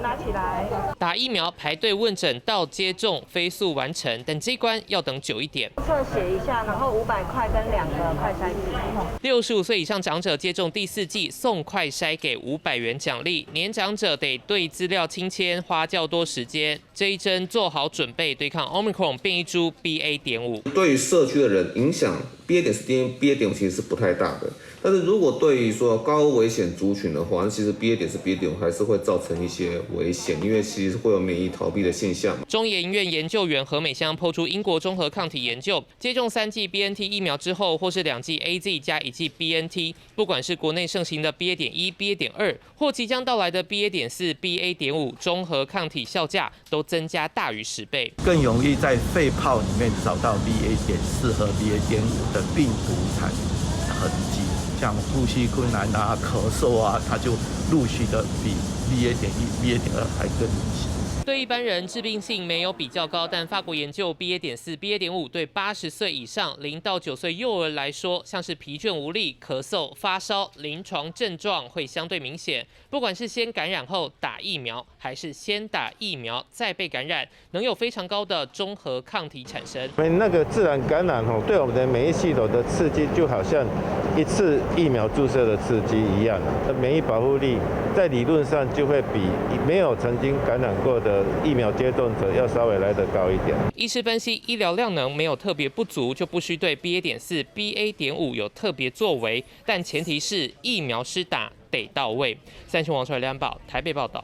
拿起来。打疫苗排队问诊到接种飞速完成，但这一关要等久一点。测写一下，然后500块跟2个快筛剂。65岁以上长者接种第4剂送快筛给500元奖励，年长者得对资料清签，花较多时间。这一针做好准备对抗 Omicron 变异株 BA.5。对于社区的人影响 BA.4 跟 BA.5 其实是不太大的，但是如果对于说高危险族群的话，其实 BA.4 BA.5 还是会造成一些危险，因为其实会有免疫逃避的现象。中研院研究员何美香抛出英国综合抗体研究，接种3剂 BNT 疫苗之后，或是2剂 AZ 加1剂 BNT， 不管是国内盛行的 BA.1、BA.2， 或即将到来的 BA.4、BA.5， 综合抗体效价都增加大于10倍，更容易在肺泡里面找到 BA.4 和 BA.5 的病毒产痕迹，像呼吸困难啊、咳嗽啊，它就陆续的比 BA.1、BA.2 还更明显。对一般人致病性没有比较高，但法国研究 BA.4、BA.5 对80岁以上0到9岁幼儿来说，像是疲倦无力、咳嗽、发烧，临床症状会相对明显。不管是先感染后打疫苗，还是先打疫苗再被感染，能有非常高的综合抗体产生。那个自然感染对我们的免疫系统的刺激，就好像一次疫苗注射的刺激一样，免疫保护力在理论上就会比没有曾经感染过的疫苗接种者要稍微来得高一点。医师分析，医疗量能没有特别不足，就不需对 BA.4、BA.5 有特别作为，但前提是疫苗施打得到位。三星王传亮宝台北报道。